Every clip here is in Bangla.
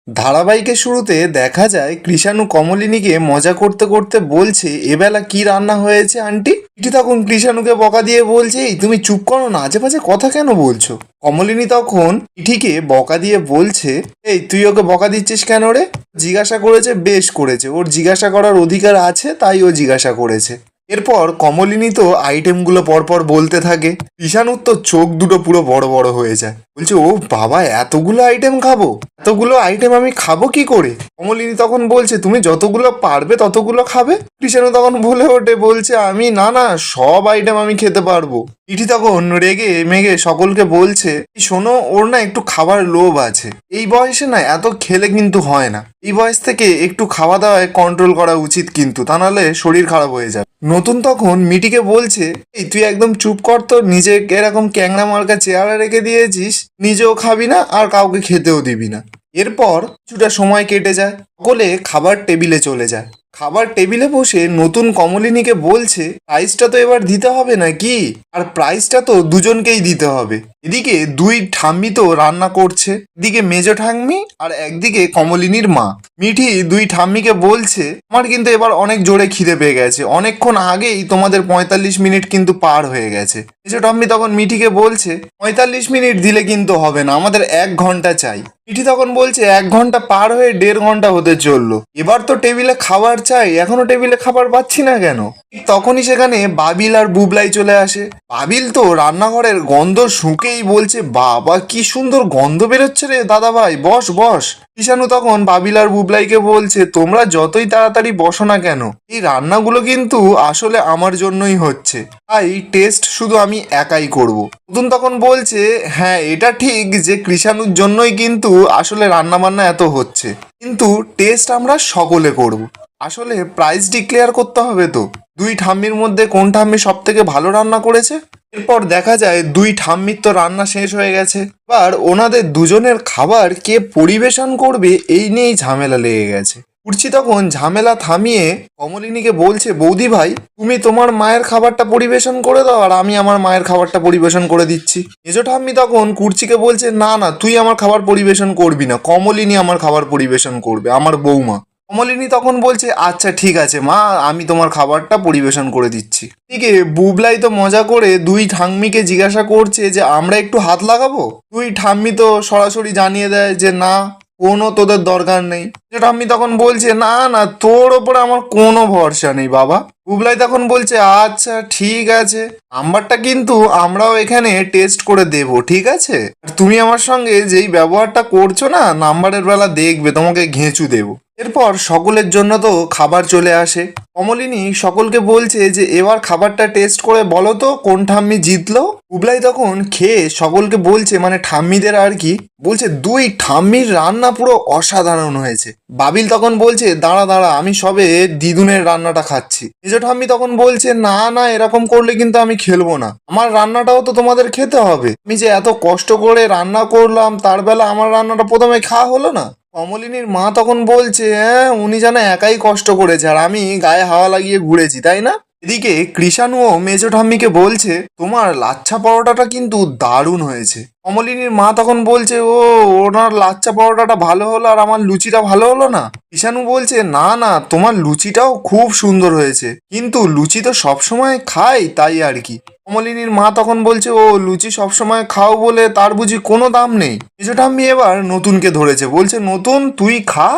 ধারাবাহিকের শুরুতে দেখা যায় কৃষাণু কমলিনীকে মজা করতে করতে বলছে, এবেলা কি রান্না হয়েছে আন্টি? মিঠি তখন কৃষাণুকে বকা দিয়ে বলছে, এই তুমি চুপ করো না, আজে বাজে কথা কেন বলছো? কমলিনী তখন মিঠিকে বকা দিয়ে বলছে, এই তুই ওকে বকা দিচ্ছিস কেন রে? জিজ্ঞাসা করেছে, বেশ করেছে, ওর জিজ্ঞাসা করার অধিকার আছে, তাই ও জিজ্ঞাসা করেছে। এরপর কমলিনী তো আইটেমগুলো পরপর বলতে থাকে। কৃষাণুর তো চোখ দুটো পুরো বড় বড় হয়ে যায়, বলছে, ও বাবা, এতগুলো আইটেম খাবো? এতগুলো আইটেম আমি খাবো কি করে? কমলিনী তখন বলছে, তুমি যতগুলো পারবে ততগুলো খাবে। কৃষাণু তখন বলে ওঠে, বলছে, আমি না না, সব আইটেম আমি খেতে পারবো। ইঠি তখন রেগে মেগে সকলকে বলছে, শোনো, ওর না একটু খাবার লোভ আছে, এই বয়সে না এত খেলে কিন্তু হয় না, এই বয়স থেকে একটু খাওয়া দাওয়ায় কন্ট্রোল করা উচিত, কিন্তু তা নাহলে শরীর খারাপ হয়ে যাবে। নতুন তখন মিটিকে বলছে, এই তুই একদম চুপ কর তো, নিজে এরকম ক্যাংড়া মার্কা চেয়ারে রেখে দিয়েছিস, নিজেও খাবি না আর কাউকে খেতেও দিবি না। এরপর কিছুটা সময় কেটে যায়, সকলে খাবার টেবিলে চলে যায়। খাবার টেবিলে বসে নতুন কমলিনীকে বলছে, প্রাইসটা তো এবার দিতে হবে নাকি? আর প্রাইসটা তো দুজনকেই দিতে হবে। এদিকে দুই ঠাম্মি তো রান্না করছে, এদিকে মেজো ঠাম্মি আর একদিকে কমলিনীর মা। মিঠি দুই ঠাম্মিকে বলছে, আমার কিন্তু এবার অনেক জোরে খিদে পেয়ে গেছে, অনেকক্ষণ আগেই তোমাদের 45 মিনিট কিন্তু পার হয়ে গেছে। মেজো ঠাম্মি তখন মিঠিকে বলছে, 45 মিনিট দিলে কিন্তু হবে না, আমাদের 1 ঘন্টা চাই। মিঠি তখন বলছে, 1 ঘন্টা পার হয়ে 1.5 ঘন্টা হতে চললো, এবার তো টেবিলে খাবার চাই, এখনো টেবিলে খাবার পাচ্ছি না কেন? ঠিক তখনই সেখানে বাবিল আর বুবলাই চলে আসে। বাবিল তো রান্নাঘরের গন্ধ শুঁকেই বলছে, বাবা কি সুন্দর গন্ধ বেরোচ্ছে রে দাদা ভাই, বস বস। কৃষাণু তখন বাবিল আর বুবলাইকে বলছে, তোমরা যতই তাড়াতাড়ি বসো না কেন, এই রান্নাগুলো কিন্তু আসলে আমার জন্যই হচ্ছে, তাই টেস্ট শুধু আমি একাই করব। নতুন তখন বলছে, হ্যাঁ এটা ঠিক যে কৃষাণুর জন্যই কিন্তু আসলে রান্না বান্না এত হচ্ছে, কিন্তু টেস্ট আমরা সকলে করব। আসলে প্রাইস ডিক্লেয়ার করতে হবে তো, দুই ঠাম্মির মধ্যে কোন ঠাম্মি সব থেকে ভালো রান্না করেছে। এরপর দেখা যায় দুই ঠাম্মির তো রান্না শেষ হয়ে গেছে, এবার ওনাদের দুজনের খাবার কে পরিবেশন করবে এই নিয়েই ঝামেলা লেগে গেছে। উঠছি তখন ঝামেলা থামিয়ে কমলিনীকে বলছে, বৌদি ভাই, তুমি তোমার মায়ের খাবারটা পরিবেশন করে দাও আর আমি আমার মায়ের খাবারটা পরিবেশন করে দিচ্ছি। মেজো ঠাম্মি তখন কুর্চিকে বলছে, না না, তুই আমার খাবার পরিবেশন করবি না, কমলিনী আমার খাবার পরিবেশন করবে, আমার বৌমা। কমলিনী তখন বলছে, আচ্ছা ঠিক আছে মা, আমি তোমার খাবারটা পরিবেশন করে দিচ্ছি। ঠিক বুবলাই তো মজা করে দুই ঠাম্মিকে জিজ্ঞাসা করছে যে আমরা একটু হাত লাগাবো। দুই ঠাম্মি তো সরাসরি জানিয়ে দেয় যে না, কোনো তোদের দরকার নেই। যে ঠাম্মি তখন বলছে, না না, তোর ওপরে আমার কোনো ভরসা নেই বাবা। বুবলাই তখন বলছে, আচ্ছা ঠিক আছে, নাম্বারটা কিন্তু আমরাও এখানে টেস্ট করে দেব, ঠিক আছে? আর তুমি আমার সঙ্গে যেই ব্যবহারটা করছো না, নাম্বারের বেলা দেখবে তোমাকে ঘেঁচু দেবো। এরপর সকলের জন্য তো খাবার চলে আসে। কমলিনী সকলকে বলছে যে এবার খাবারটা টেস্ট করে বলো তো কোন ঠাম্মি জিতলো। বুবলাই তখন খেয়ে সকলকে বলছে, মানে ঠাম্মিদের আর কি, বলছে, দুই ঠাম্মির রান্না পুরো অসাধারণ হয়েছে। বাবিল তখন বলছে, দাঁড়া দাঁড়া, আমি সবে দিদুনের রান্নাটা খাচ্ছি। মেজো ঠাম্মি তখন বলছে, না না, এরকম করলে কিন্তু আমি খেলবো না, আমার রান্নাটাও তো তোমাদের খেতে হবে, আমি যে এত কষ্ট করে রান্না করলাম, তার বেলা আমার রান্নাটা প্রথমে খাওয়া হলো না। কমলিনীর মা তখন বলছে, হ্যাঁ উনি যেন একাই কষ্ট করেছে আর আমি গায়ে হাওয়া লাগিয়ে ঘুরেছি, তাই না? এদিকে কৃষাণু ও মেজো ঠাম্মিকে বলছে, তোমার লাচ্ছা পরোটাটা কিন্তু দারুণ হয়েছে। কমলিনীর মা তখন বলছে, ও, ওনার লাচ্ছা পরোটাটা ভালো হলো আর আমার লুচিটা ভালো হলো না? কৃষাণু বলছে, না না, তোমার লুচিটাও খুব সুন্দর হয়েছে, কিন্তু লুচি তো সবসময় খাই, তাই আর কি। কমলিনীর মা তখন বলছে, ও, লুচি সবসময় খাও বলে তার বুঝি কোনো দাম নেই? মেজো ঠাম্মি এবার নতুনকে ধরেছে, বলছে, নতুন তুই খা।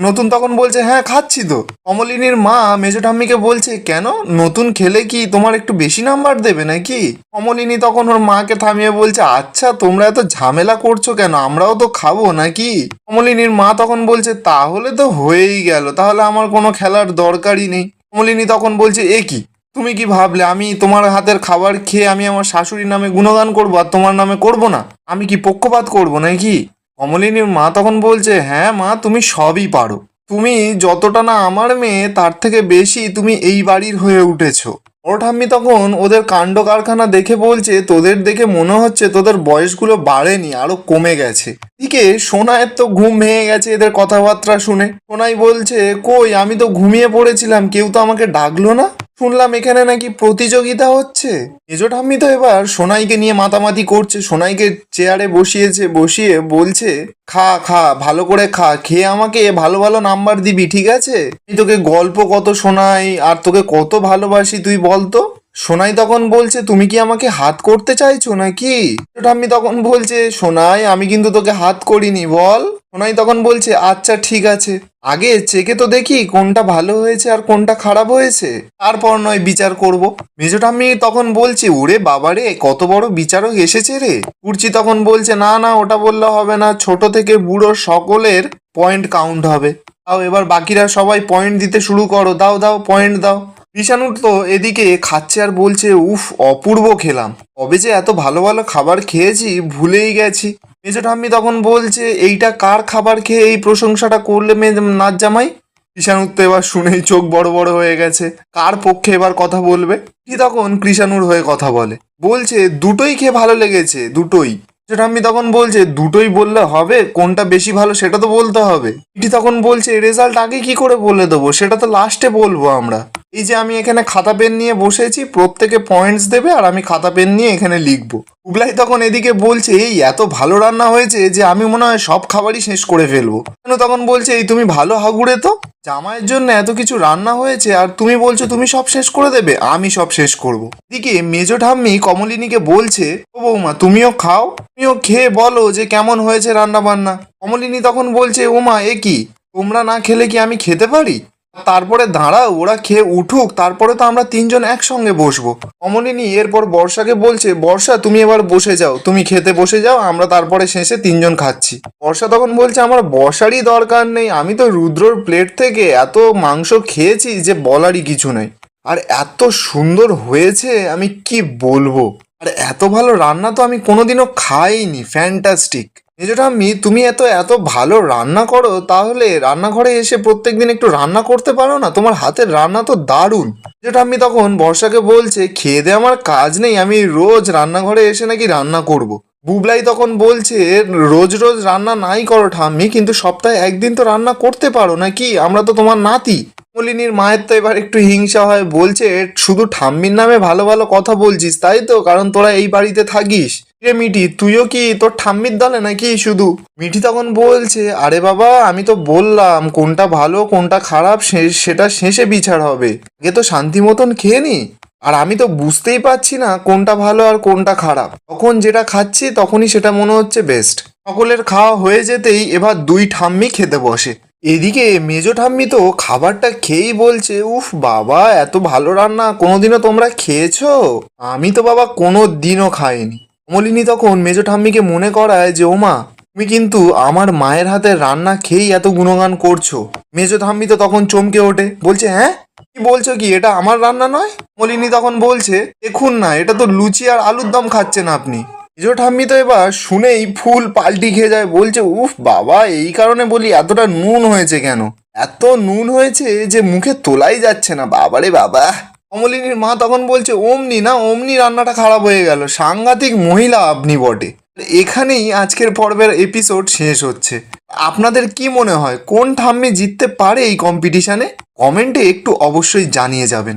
নতুন তখন বলছে, হ্যাঁ খাচ্ছি তো। কমলিনীর মা মেজো ঠাম্মিকে বলছে, কেন, নতুন খেলে কি তোমার একটু বেশি নাম্বার দেবে নাকি? কমলিনী তখন ওর মাকে থামিয়ে বলছে, আচ্ছা তোমরা এত ঝামেলা করছো কেন, আমরাও তো খাবো নাকি? কমলিনীর মা তখন বলছে, তাহলে তো হয়েই গেল, তাহলে আমার কোনো খেলার দরকারই নেই। কমলিনী তখন বলছে, এ কি, তুমি কি ভাবলে আমি তোমার হাতের খাবার খেয়ে আমি আমার শাশুড়ির নামে গুণগান করবো আর তোমার নামে করব না? আমি কি পক্ষপাত করবো নাকি? কমলিনীর মা তখন বলছে, হ্যাঁ মা, তুমি সবই পারো, তুমি যতটা না আমার মেয়ে তার থেকে বেশি তুমি এই বাড়ির হয়ে উঠেছো। ওর ঠাম্মি তখন ওদের কাণ্ড কারখানা দেখে বলছে, তোদের দেখে মনে হচ্ছে তোদের বয়সগুলো বাড়েনি, আরো কমে গেছে। এদিকে সোনাইয়ের তো ঘুম ভেঙে গেছে এদের কথাবার্তা শুনে। সোনাই বলছে, কই আমি তো ঘুমিয়ে পড়েছিলাম, কেউ তো আমাকে ডাকলো না। শুনলাম এখানে নাকি প্রতিযোগিতা হচ্ছে। মেজো ঠাম্মি তো এবার সোনাইকে নিয়ে মাতামাতি করছে, সোনাইকে চেয়ারে বসিয়েছে, বসিয়ে বলছে, খা খা ভালো করে খা, খেয়ে আমাকে ভালো ভালো নাম্বার দিবি, ঠিক আছে? আমি তোকে গল্প কত শোনাই আর তোকে কত ভালোবাসি তুই বলতো। সোনাই তখন বলছে, তুমি কি আমাকে হাত করতে চাইছো নাকি? ঠাম্মি তখন বলছে, সোনাই আমি কিন্তু তোকে হাত করিনি, বল। সোনাই তখন বলছে, আচ্ছা ঠিক আছে, আগে চেকে তো দেখি কোনটা ভালো হয়েছে আর কোনটা খারাপ হয়েছে, তারপর নয় বিচার করব। মেজো ঠাম্মি তখন বলছে, ওরে বাবারে কত বড় বিচারক এসেছে রে। কুর্চি তখন বলছে, না না ওটা বললে হবে না, ছোট থেকে বুড়ো সকলের পয়েন্ট কাউন্ট হবে। তাও এবার বাকিরা সবাই পয়েন্ট দিতে শুরু করো, দাও দাও পয়েন্ট দাও। কৃষাণু তো এদিকে খাচ্ছে আর বলছে, উফ অপূর্ব খেলাম, কবে যে এত ভালো ভালো খাবার খেয়েছি ভুলেই গেছি। মেজো ঠাম্মি তখন বলছে, এইটা কার খাবার খেয়ে এই প্রশংসাটা করলে নাচ জামাই? কৃষাণুর তো এবার শুনেই চোখ বড় বড় হয়ে গেছে, কার পক্ষে এবার কথা বলবে। কি তখন কৃষাণুর হয়ে কথা বলে, বলছে দুটোই খেয়ে ভালো লেগেছে, দুটোই। মেজো ঠাম্মি তখন বলছে, দুটোই বললে হবে, কোনটা বেশি ভালো সেটা তো বলতে হবে। ইটি তখন বলছে, রেজাল্ট আগে কি করে বলে দেবো, সেটা তো লাস্টে বলবো আমরা। এই যে আমি এখানে খাতা পেন নিয়ে বসেছি, প্রত্যেকে পয়েন্টস দেবে আর আমি খাতা পেন নিয়ে এখানে লিখবো। উবলাই তখন এদিকে বলছে, এই এত ভালো রান্না হয়েছে যে আমি মনে হয় সব খাবারই শেষ করে ফেলবো। কেন তখন বলছে, এই তুমি ভালো হাগুড়ে তো, জামাইয়ের জন্য এত কিছু রান্না হয়েছে আর তুমি বলছো তুমি সব শেষ করে দেবে, আমি সব শেষ করব। এদিকে মেজো ঠাম্মি কমলিনীকে বলছে, ও বৌমা তুমিও খাও, তুমিও খেয়ে বলো যে কেমন হয়েছে রান্না বান্না। কমলিনী তখন বলছে, ওমা এ কি, তোমরা না খেলে কি আমি খেতে পারি? তারপরে দাঁড়াও, ওরা খেয়ে উঠুক, তারপরে তো আমরা তিনজন একসঙ্গে বসবো। কমলিনী এরপর বর্ষাকে বলছে, বর্ষা তুমি এবার বসে যাও, তুমি খেতে বসে যাও, আমরা তারপরে শেষে তিনজন খাচ্ছি। বর্ষা তখন বলছে, আমার বসারই দরকার নেই, আমি তো রুদ্রর প্লেট থেকে এত মাংস খেয়েছি যে বলারই কিছু নেই, আর এত সুন্দর হয়েছে আমি কি বলবো, আর এত ভালো রান্না তো আমি কোনোদিনও খাইনি, ফ্যান্টাস্টিক। মেজো ঠাম্মি তুমি এত এত ভালো রান্না করো, তাহলে রান্নাঘরে এসে প্রত্যেকদিন একটু রান্না করতে পারো না, তোমার হাতের রান্না তো দারুণ। মেজো ঠাম্মি তখন বর্ষাকে বলছে, খেয়ে দে আমার কাজ নেই, আমি রোজ রান্নাঘরে এসে নাকি রান্না করব। বুবলাই তখন বলছে, রোজ রোজ রান্না নাই করো ঠাম্মি, কিন্তু সপ্তাহে একদিন তো রান্না করতে পারো নাকি, আমরা তো তোমার নাতি। কমলিনীর মায়ের তো এবার একটু হিংসা হয়, বলছে, শুধু ঠাম্মির নামে ভালো ভালো কথা বলছিস তাই তো, কারণ তোরা এই বাড়িতে থাকিস। রে মিঠি তুইও কি তোর ঠাম্মির দলে নাকি শুধু? মিঠি তখন বলছে, আরে বাবা আমি তো বললাম কোনটা ভালো কোনটা খারাপ সেটা শেষে বিচার হবে, আগে তো শান্তি মতন খেয়ে নি। আর আমি তো বুঝতেই পারছি না কোনটা ভালো আর কোনটা খারাপ, তখন যেটা খাচ্ছি তখনই সেটা মনে হচ্ছে বেস্ট। সকলের খাওয়া হয়ে যেতেই এবার দুই ঠাম্মি খেতে বসে। এদিকে মেজো ঠাম্মি তো খাবারটা খেয়েই বলছে, উফ বাবা এত ভালো রান্না কোনোদিনও তোমরা খেয়েছো? আমি তো বাবা কোনো দিনও খাইনি। কমলিনী তখন মেজো ঠাম্মিকে মনে করায় যে, ওমা তুমি কিন্তু আমার মায়ের হাতের রান্না খেয়েই এত গুণগান করছো। মেজো ঠাম্মি তো তখন চমকে ওঠে, বলছে, হ্যাঁ কি বলছো, কি এটা আমার রান্না নয়? কমলিনী তখন বলছে, দেখুন না এটা তো লুচি আর আলুর দম খাচ্ছেন আপনি। মেজো ঠাম্মি তো এবার শুনেই ফুল পাল্টি খেয়ে যায়, বলছে, উফ বাবা এই কারণে বলি এতটা নুন হয়েছে কেন, এত নুন হয়েছে যে মুখে তোলাই যাচ্ছে না, বাবারে বাবা। কমলিনীর মা তখন বলছে, অমনি না অমনি রান্নাটা খারাপ হয়ে গেল, সাংঘাতিক মহিলা আপনি বটে। এখানেই আজকের পর্বের এপিসোড শেষ হচ্ছে। আপনাদের কি মনে হয় কোন ঠাম্মি জিততে পারে এই কম্পিটিশনে? কমেন্টে একটু অবশ্যই জানিয়ে যাবেন।